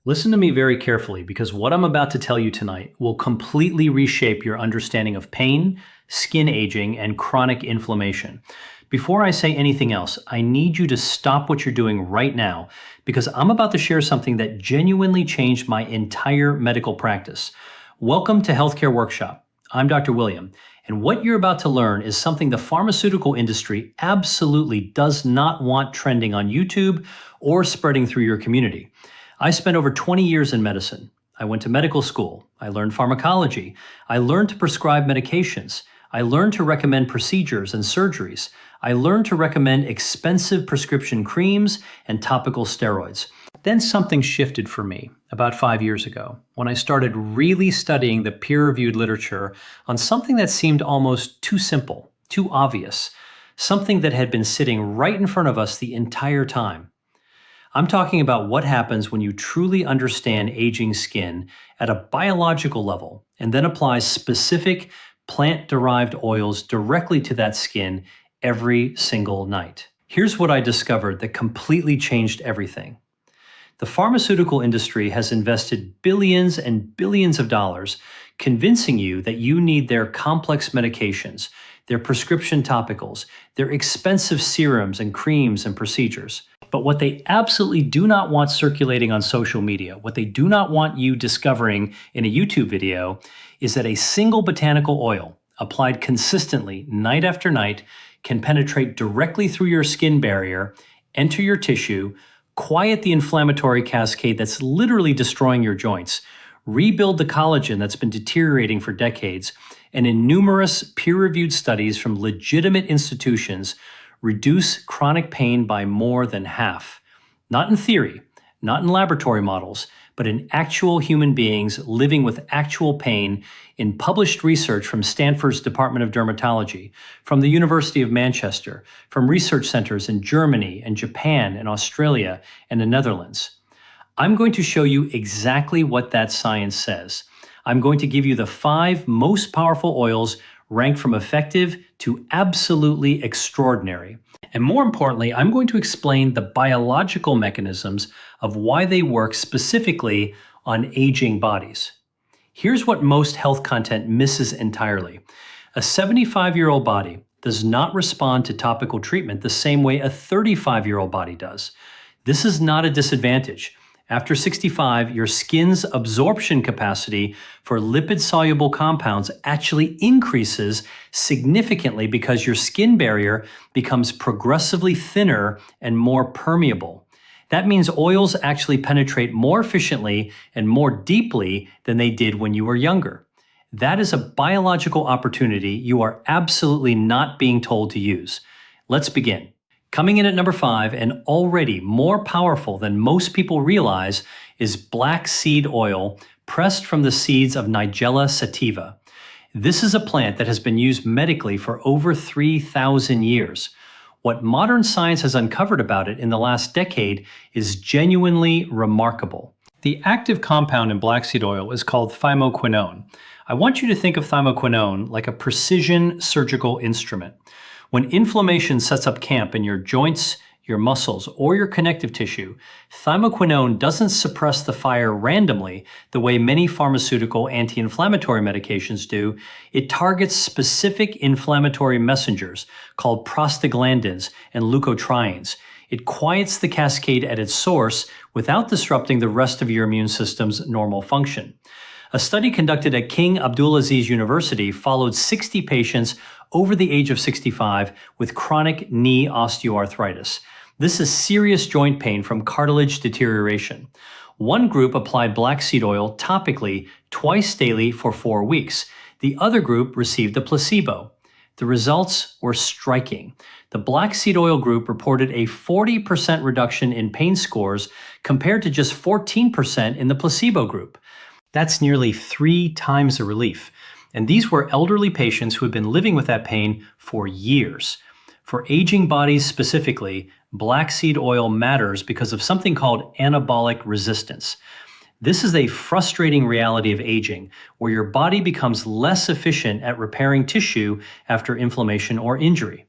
Listen to me very carefully because what I'm about to tell you tonight will completely reshape your understanding of pain, skin aging, and chronic inflammation. Before I say anything else, I need you to stop what you're doing right now because I'm about to share something that genuinely changed my entire medical practice. Welcome to Healthcare Workshop. I'm Dr. William, and what you're about to learn is something the pharmaceutical industry absolutely does not want trending on YouTube or spreading through your community. I spent over 20 years in medicine. I went to medical school. I learned pharmacology. I learned to prescribe medications. I learned to recommend procedures and surgeries. I learned to recommend expensive prescription creams and topical steroids. Then something shifted for me about 5 years ago when I started really studying the peer-reviewed literature on something that seemed almost too simple, too obvious, something that had been sitting right in front of us the entire time. I'm talking about what happens when you truly understand aging skin at a biological level and then apply specific plant-derived oils directly to that skin every single night. Here's what I discovered that completely changed everything. The pharmaceutical industry has invested billions and billions of dollars convincing you that you need their complex medications, their prescription topicals, their expensive serums and creams and procedures. But what they absolutely do not want circulating on social media, what they do not want you discovering in a YouTube video, is that a single botanical oil applied consistently night after night can penetrate directly through your skin barrier, enter your tissue, quiet the inflammatory cascade that's literally destroying your joints, rebuild the collagen that's been deteriorating for decades, and in numerous peer-reviewed studies from legitimate institutions, reduce chronic pain by more than half. Not in theory, not in laboratory models, but in actual human beings living with actual pain in published research from Stanford's Department of Dermatology, from the University of Manchester, from research centers in Germany and Japan and Australia and the Netherlands. I'm going to show you exactly what that science says. I'm going to give you the 5 most powerful oils ranked from effective to absolutely extraordinary. And more importantly, I'm going to explain the biological mechanisms of why they work specifically on aging bodies. Here's what most health content misses entirely. A 75-year-old body does not respond to topical treatment the same way a 35-year-old body does. This is not a disadvantage. After 65, your skin's absorption capacity for lipid-soluble compounds actually increases significantly because your skin barrier becomes progressively thinner and more permeable. That means oils actually penetrate more efficiently and more deeply than they did when you were younger. That is a biological opportunity you are absolutely not being told to use. Let's begin. Coming in at number 5, and already more powerful than most people realize, is black seed oil pressed from the seeds of Nigella sativa. This is a plant that has been used medically for over 3,000 years. What modern science has uncovered about it in the last decade is genuinely remarkable. The active compound in black seed oil is called thymoquinone. I want you to think of thymoquinone like a precision surgical instrument. When inflammation sets up camp in your joints, your muscles, or your connective tissue, thymoquinone doesn't suppress the fire randomly the way many pharmaceutical anti-inflammatory medications do. It targets specific inflammatory messengers called prostaglandins and leukotrienes. It quiets the cascade at its source without disrupting the rest of your immune system's normal function. A study conducted at King Abdulaziz University followed 60 patients over the age of 65 with chronic knee osteoarthritis. This is serious joint pain from cartilage deterioration. One group applied black seed oil topically twice daily for 4 weeks. The other group received a placebo. The results were striking. The black seed oil group reported a 40% reduction in pain scores compared to just 14% in the placebo group. That's nearly 3 times the relief. And these were elderly patients who had been living with that pain for years. For aging bodies specifically, black seed oil matters because of something called anabolic resistance. This is a frustrating reality of aging, where your body becomes less efficient at repairing tissue after inflammation or injury.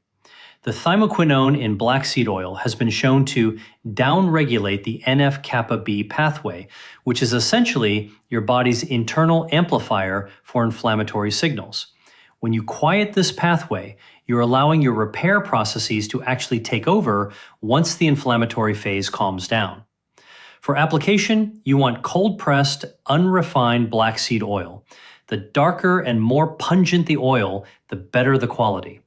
The thymoquinone in black seed oil has been shown to downregulate the NF-kappa B pathway, which is essentially your body's internal amplifier for inflammatory signals. When you quiet this pathway, you're allowing your repair processes to actually take over once the inflammatory phase calms down. For application, you want cold-pressed, unrefined black seed oil. The darker and more pungent the oil, the better the quality.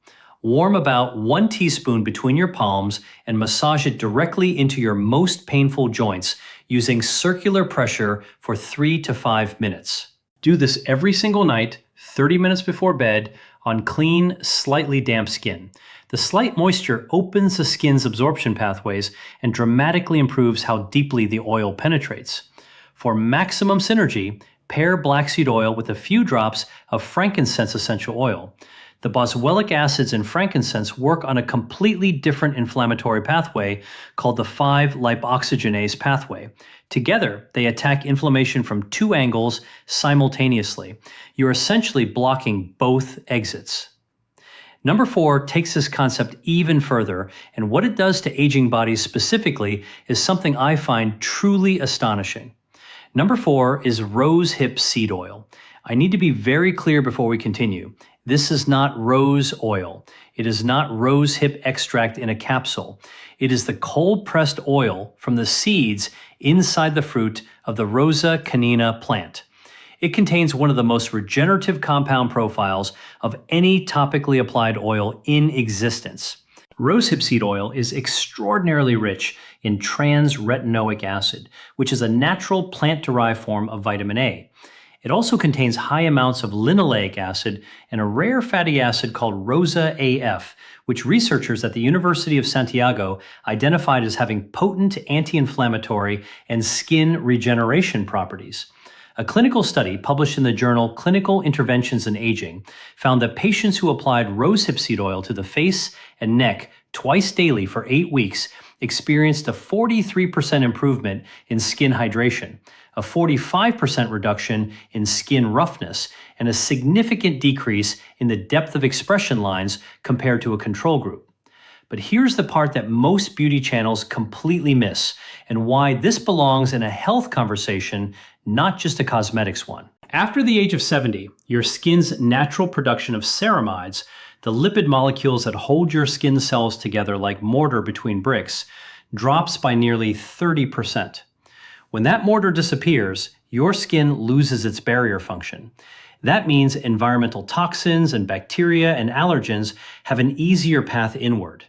Warm about 1 teaspoon between your palms and massage it directly into your most painful joints using circular pressure for 3 to 5 minutes. Do this every single night, 30 minutes before bed, on clean, slightly damp skin. The slight moisture opens the skin's absorption pathways and dramatically improves how deeply the oil penetrates. For maximum synergy, pair black seed oil with a few drops of frankincense essential oil. The boswellic acids in frankincense work on a completely different inflammatory pathway called the 5-lipoxygenase pathway. Together, they attack inflammation from 2 angles simultaneously. You're essentially blocking both exits. Number 4 takes this concept even further, and what it does to aging bodies specifically is something I find truly astonishing. Number 4 is Rosehip seed oil. I need to be very clear before we continue. This is not rose oil. It is not rosehip extract in a capsule. It is the cold-pressed oil from the seeds inside the fruit of the Rosa canina plant. It contains one of the most regenerative compound profiles of any topically applied oil in existence. Rosehip seed oil is extraordinarily rich in trans-retinoic acid, which is a natural plant-derived form of vitamin A. It also contains high amounts of linoleic acid and a rare fatty acid called Rosa AF, which researchers at the University of Santiago identified as having potent anti-inflammatory and skin regeneration properties. A clinical study published in the journal Clinical Interventions in Aging found that patients who applied rosehip seed oil to the face and neck twice daily for 8 weeks experienced a 43% improvement in skin hydration, a 45% reduction in skin roughness, and a significant decrease in the depth of expression lines compared to a control group. But here's the part that most beauty channels completely miss, and why this belongs in a health conversation, not just a cosmetics one. After the age of 70, your skin's natural production of ceramides, the lipid molecules that hold your skin cells together like mortar between bricks, drops by nearly 30%. When that mortar disappears, your skin loses its barrier function. That means environmental toxins and bacteria and allergens have an easier path inward.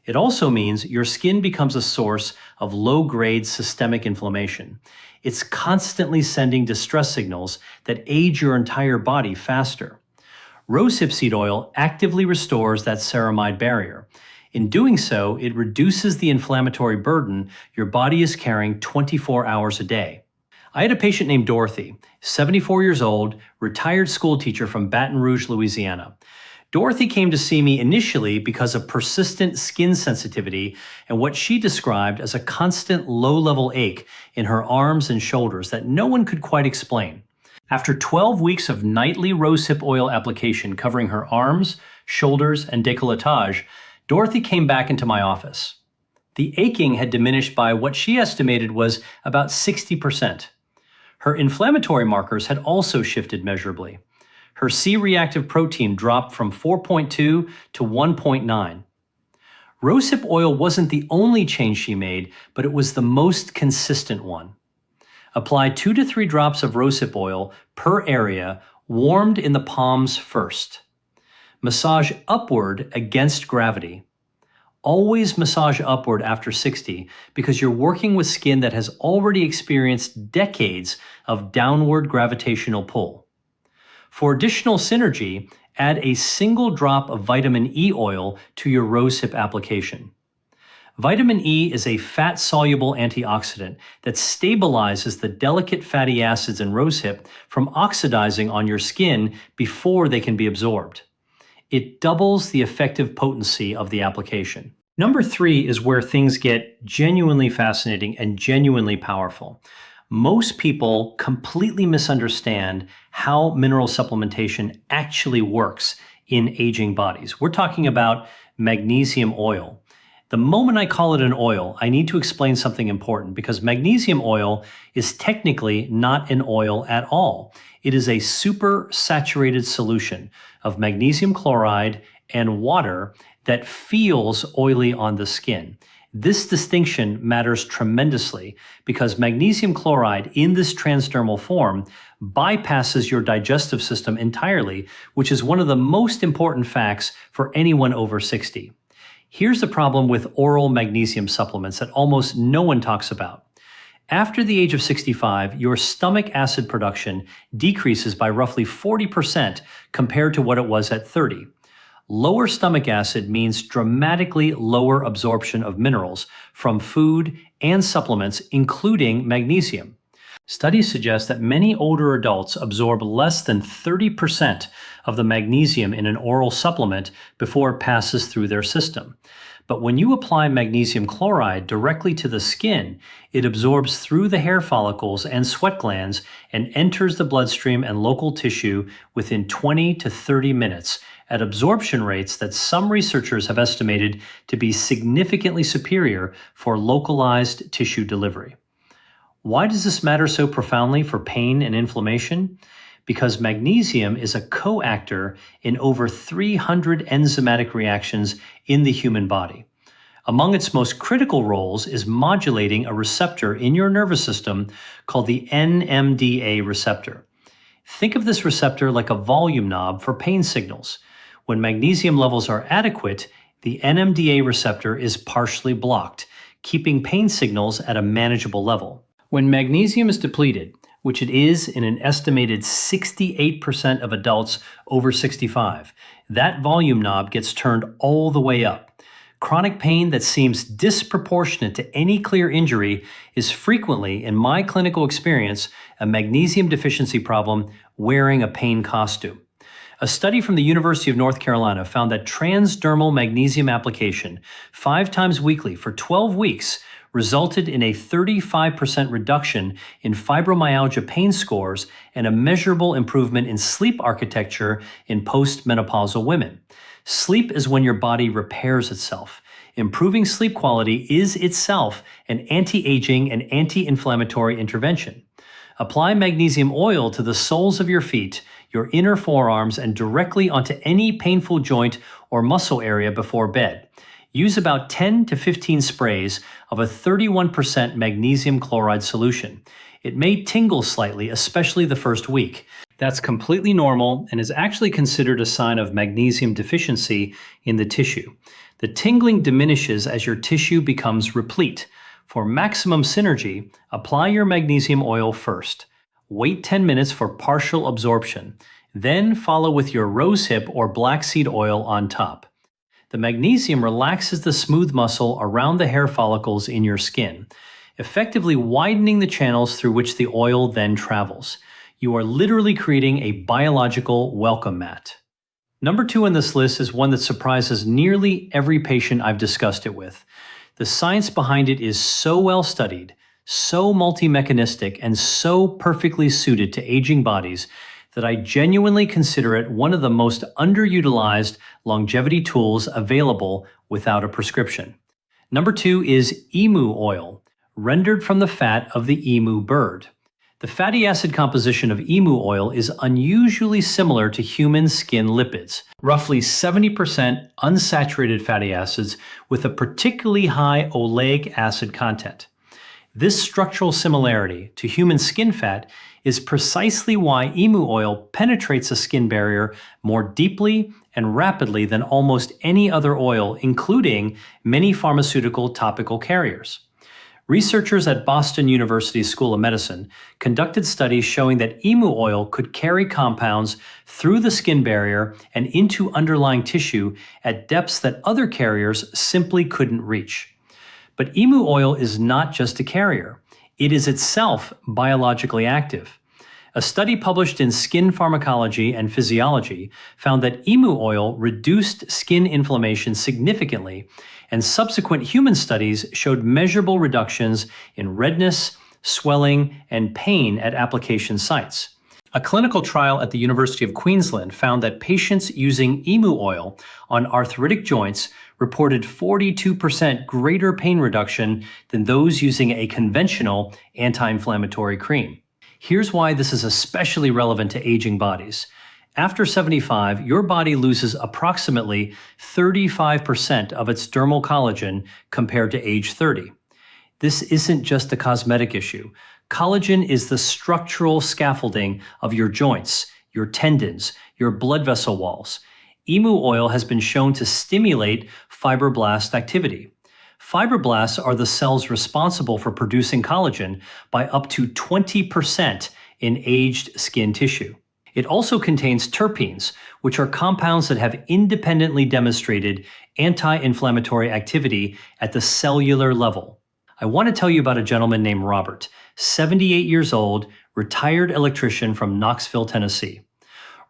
It also means your skin becomes a source of low-grade systemic inflammation. It's constantly sending distress signals that age your entire body faster. Rosehip seed oil actively restores that ceramide barrier. In doing so, it reduces the inflammatory burden your body is carrying 24 hours a day. I had a patient named Dorothy, 74 years old, retired school teacher from Baton Rouge, Louisiana. Dorothy came to see me initially because of persistent skin sensitivity and what she described as a constant low-level ache in her arms and shoulders that no one could quite explain. After 12 weeks of nightly rosehip oil application covering her arms, shoulders, and décolletage, Dorothy came back into my office. The aching had diminished by what she estimated was about 60%. Her inflammatory markers had also shifted measurably. Her C-reactive protein dropped from 4.2 to 1.9. Rosehip oil wasn't the only change she made, but it was the most consistent one. Apply 2 to 3 drops of rosehip oil per area, warmed in the palms first. Massage upward against gravity. Always massage upward after 60 because you're working with skin that has already experienced decades of downward gravitational pull. For additional synergy, add a single drop of vitamin E oil to your rosehip application. Vitamin E is a fat-soluble antioxidant that stabilizes the delicate fatty acids in rosehip from oxidizing on your skin before they can be absorbed. It doubles the effective potency of the application. Number 3 is where things get genuinely fascinating and genuinely powerful. Most people completely misunderstand how mineral supplementation actually works in aging bodies. We're talking about magnesium oil. The moment I call it an oil, I need to explain something important because magnesium oil is technically not an oil at all. It is a super saturated solution of magnesium chloride and water that feels oily on the skin. This distinction matters tremendously because magnesium chloride in this transdermal form bypasses your digestive system entirely, which is one of the most important facts for anyone over 60. Here's the problem with oral magnesium supplements that almost no one talks about. After the age of 65, your stomach acid production decreases by roughly 40% compared to what it was at 30. Lower stomach acid means dramatically lower absorption of minerals from food and supplements, including magnesium. Studies suggest that many older adults absorb less than 30% of the magnesium in an oral supplement before it passes through their system. But when you apply magnesium chloride directly to the skin, it absorbs through the hair follicles and sweat glands and enters the bloodstream and local tissue within 20 to 30 minutes at absorption rates that some researchers have estimated to be significantly superior for localized tissue delivery. Why does this matter so profoundly for pain and inflammation? Because magnesium is a coactor in over 300 enzymatic reactions in the human body. Among its most critical roles is modulating a receptor in your nervous system called the NMDA receptor. Think of this receptor like a volume knob for pain signals. When magnesium levels are adequate, the NMDA receptor is partially blocked, keeping pain signals at a manageable level. When magnesium is depleted, which it is in an estimated 68% of adults over 65, that volume knob gets turned all the way up. Chronic pain that seems disproportionate to any clear injury is frequently, in my clinical experience, a magnesium deficiency problem wearing a pain costume. A study from the University of North Carolina found that transdermal magnesium application 5 times weekly for 12 weeks resulted in a 35% reduction in fibromyalgia pain scores and a measurable improvement in sleep architecture in postmenopausal women. Sleep is when your body repairs itself. Improving sleep quality is itself an anti-aging and anti-inflammatory intervention. Apply magnesium oil to the soles of your feet, your inner forearms, and directly onto any painful joint or muscle area before bed. Use about 10 to 15 sprays of a 31% magnesium chloride solution. It may tingle slightly, especially the first week. That's completely normal and is actually considered a sign of magnesium deficiency in the tissue. The tingling diminishes as your tissue becomes replete. For maximum synergy, apply your magnesium oil first. Wait 10 minutes for partial absorption. Then follow with your rosehip or black seed oil on top. The magnesium relaxes the smooth muscle around the hair follicles in your skin, effectively widening the channels through which the oil then travels. You are literally creating a biological welcome mat. Number 2 on this list is one that surprises nearly every patient I've discussed it with. The science behind it is so well studied, so multi-mechanistic, and so perfectly suited to aging bodies that I genuinely consider it one of the most underutilized longevity tools available without a prescription. Number 2 is emu oil, rendered from the fat of the emu bird. The fatty acid composition of emu oil is unusually similar to human skin lipids, roughly 70% unsaturated fatty acids with a particularly high oleic acid content. This structural similarity to human skin fat is precisely why emu oil penetrates a skin barrier more deeply and rapidly than almost any other oil, including many pharmaceutical topical carriers. Researchers at Boston University School of Medicine conducted studies showing that emu oil could carry compounds through the skin barrier and into underlying tissue at depths that other carriers simply couldn't reach. But emu oil is not just a carrier. It is itself biologically active. A study published in Skin Pharmacology and Physiology found that emu oil reduced skin inflammation significantly, and subsequent human studies showed measurable reductions in redness, swelling, and pain at application sites. A clinical trial at the University of Queensland found that patients using emu oil on arthritic joints reported 42% greater pain reduction than those using a conventional anti-inflammatory cream. Here's why this is especially relevant to aging bodies. After 75, your body loses approximately 35% of its dermal collagen compared to age 30. This isn't just a cosmetic issue. Collagen is the structural scaffolding of your joints, your tendons, your blood vessel walls. Emu oil has been shown to stimulate fibroblast activity. Fibroblasts are the cells responsible for producing collagen by up to 20% in aged skin tissue. It also contains terpenes, which are compounds that have independently demonstrated anti-inflammatory activity at the cellular level. I want to tell you about a gentleman named Robert, 78 years old, retired electrician from Knoxville, Tennessee.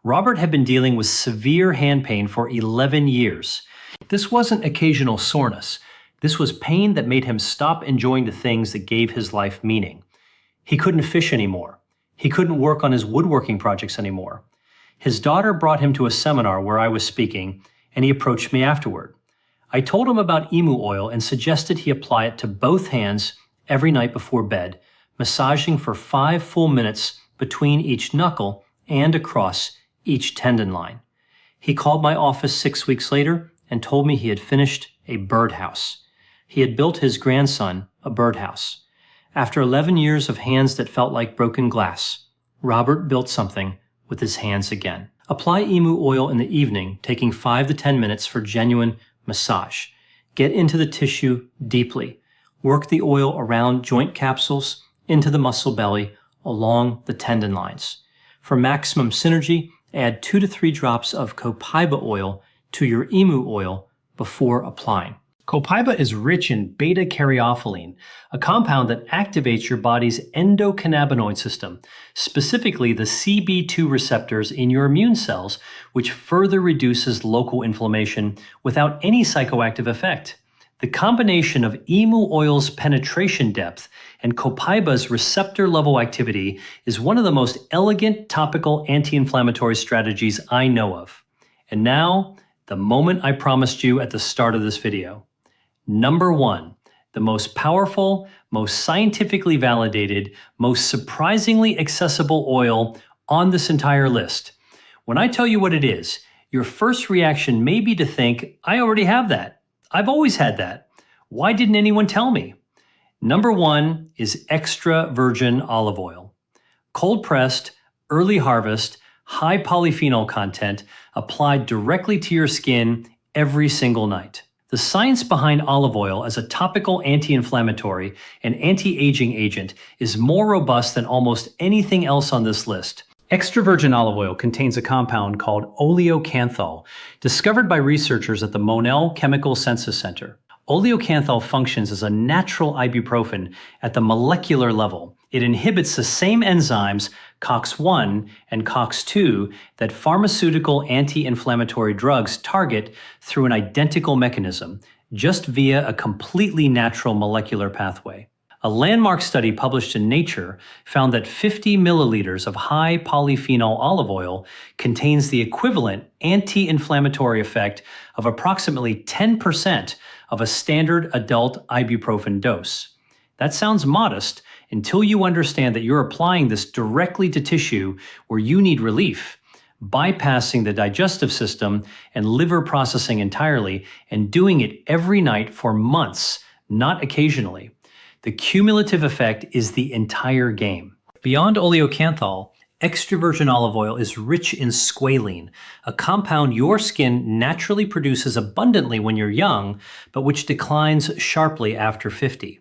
Robert had been dealing with severe hand pain for 11 years. This wasn't occasional soreness. This was pain that made him stop enjoying the things that gave his life meaning. He couldn't fish anymore. He couldn't work on his woodworking projects anymore. His daughter brought him to a seminar where I was speaking, and he approached me afterward. I told him about emu oil and suggested he apply it to both hands every night before bed, massaging for 5 full minutes between each knuckle and across each tendon line. He called my office 6 weeks later and told me he had finished a birdhouse. He had built his grandson a birdhouse. After 11 years of hands that felt like broken glass, Robert built something with his hands again. Apply emu oil in the evening, taking 5 to 10 minutes for genuine massage. Get into the tissue deeply. Work the oil around joint capsules, into the muscle belly, along the tendon lines. For maximum synergy, add 2 to 3 drops of copaiba oil to your emu oil before applying. Copaiba is rich in beta-caryophyllene, a compound that activates your body's endocannabinoid system, specifically the CB2 receptors in your immune cells, which further reduces local inflammation without any psychoactive effect. The combination of emu oil's penetration depth and copaiba's receptor-level activity is one of the most elegant topical anti-inflammatory strategies I know of. And now, the moment I promised you at the start of this video. Number 1, the most powerful, most scientifically validated, most surprisingly accessible oil on this entire list. When I tell you what it is, your first reaction may be to think, I already have that. I've always had that. Why didn't anyone tell me? Number 1 is extra virgin olive oil. Cold pressed, early harvest, high polyphenol content applied directly to your skin every single night. The science behind olive oil as a topical anti-inflammatory and anti-aging agent is more robust than almost anything else on this list. Extra virgin olive oil contains a compound called oleocanthal, discovered by researchers at the Monell Chemical Senses Center. Oleocanthal functions as a natural ibuprofen at the molecular level. It inhibits the same enzymes COX-1 and COX-2 that pharmaceutical anti-inflammatory drugs target through an identical mechanism, just via a completely natural molecular pathway. A landmark study published in Nature found that 50 milliliters of high polyphenol olive oil contains the equivalent anti-inflammatory effect of approximately 10% of a standard adult ibuprofen dose. That sounds modest until you understand that you're applying this directly to tissue where you need relief, bypassing the digestive system and liver processing entirely, and doing it every night for months, not occasionally. The cumulative effect is the entire game. Beyond oleocanthal, extra virgin olive oil is rich in squalene, a compound your skin naturally produces abundantly when you're young, but which declines sharply after 50.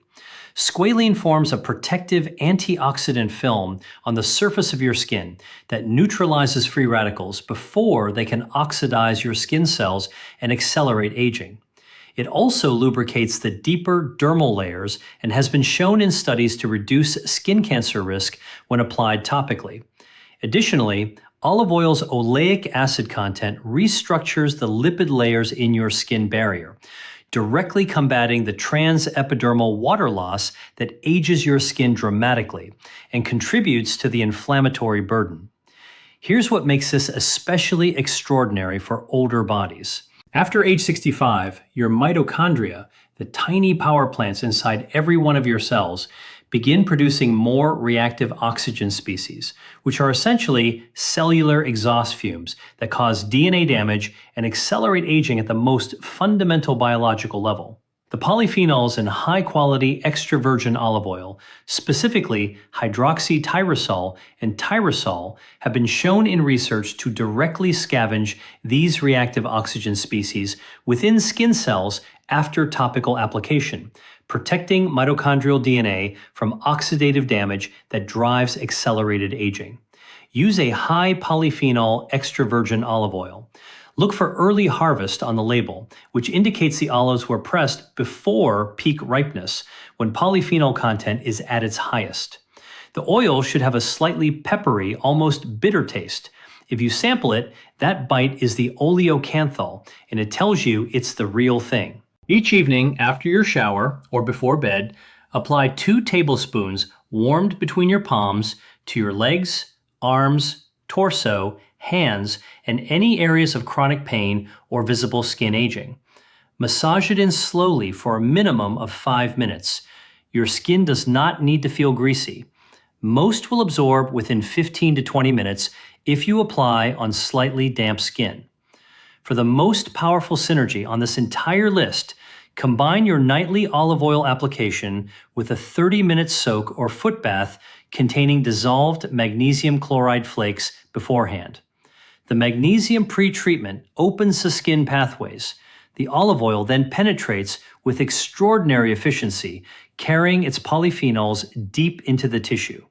Squalene forms a protective antioxidant film on the surface of your skin that neutralizes free radicals before they can oxidize your skin cells and accelerate aging. It also lubricates the deeper dermal layers and has been shown in studies to reduce skin cancer risk when applied topically. Additionally, olive oil's oleic acid content restructures the lipid layers in your skin barrier, directly combating the transepidermal water loss that ages your skin dramatically and contributes to the inflammatory burden. Here's what makes this especially extraordinary for older bodies. After age 65, your mitochondria, the tiny power plants inside every one of your cells, begin producing more reactive oxygen species, which are essentially cellular exhaust fumes that cause DNA damage and accelerate aging at the most fundamental biological level. The polyphenols in high-quality extra virgin olive oil, specifically hydroxytyrosol and tyrosol, have been shown in research to directly scavenge these reactive oxygen species within skin cells after topical application, protecting mitochondrial DNA from oxidative damage that drives accelerated aging. Use a high polyphenol extra virgin olive oil. Look for early harvest on the label, which indicates the olives were pressed before peak ripeness, when polyphenol content is at its highest. The oil should have a slightly peppery, almost bitter taste. If you sample it, that bite is the oleocanthal, and it tells you it's the real thing. Each evening after your shower or before bed, apply 2 tablespoons warmed between your palms to your legs, arms, torso, hands, and any areas of chronic pain or visible skin aging. Massage it in slowly for a minimum of 5 minutes. Your skin does not need to feel greasy. Most will absorb within 15 to 20 minutes if you apply on slightly damp skin. For the most powerful synergy on this entire list, combine your nightly olive oil application with a 30-minute soak or foot bath containing dissolved magnesium chloride flakes beforehand. The magnesium pre-treatment opens the skin pathways. The olive oil then penetrates with extraordinary efficiency, carrying its polyphenols deep into the tissue.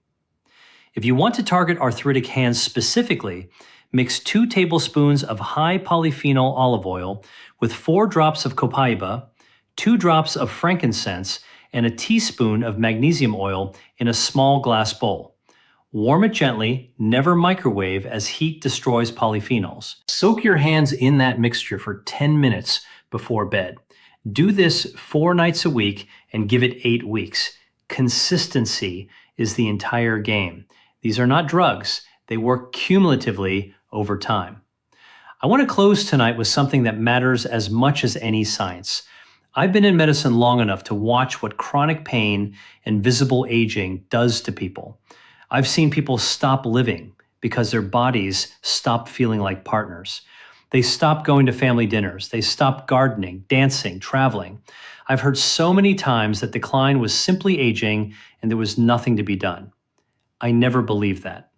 If you want to target arthritic hands specifically, mix 2 tablespoons of high polyphenol olive oil with 4 drops of copaiba, 2 drops of frankincense, and a teaspoon of magnesium oil in a small glass bowl. Warm it gently, never microwave as heat destroys polyphenols. Soak your hands in that mixture for 10 minutes before bed. Do this 4 nights a week and give it 8 weeks. Consistency is the entire game. These are not drugs. They work cumulatively over time. I want to close tonight with something that matters as much as any science. I've been in medicine long enough to watch what chronic pain and visible aging does to people. I've seen people stop living because their bodies stop feeling like partners. They stop going to family dinners. They stop gardening, dancing, traveling. I've heard so many times that decline was simply aging and there was nothing to be done. I never believed that.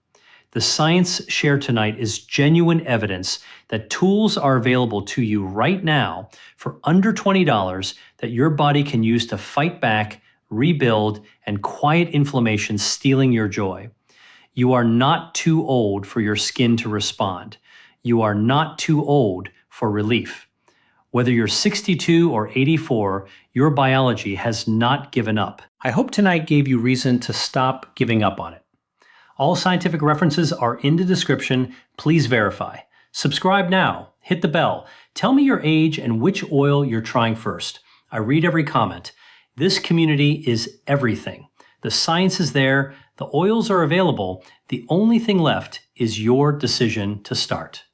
The science shared tonight is genuine evidence that tools are available to you right now for under $20 that your body can use to fight back, rebuild, and quiet inflammation stealing your joy. You are not too old for your skin to respond. You are not too old for relief. Whether you're 62 or 84, your biology has not given up. I hope tonight gave you reason to stop giving up on it. All scientific references are in the description. Please verify. Subscribe now. Hit the bell. Tell me your age and which oil you're trying first. I read every comment. This community is everything. The science is there. The oils are available. The only thing left is your decision to start.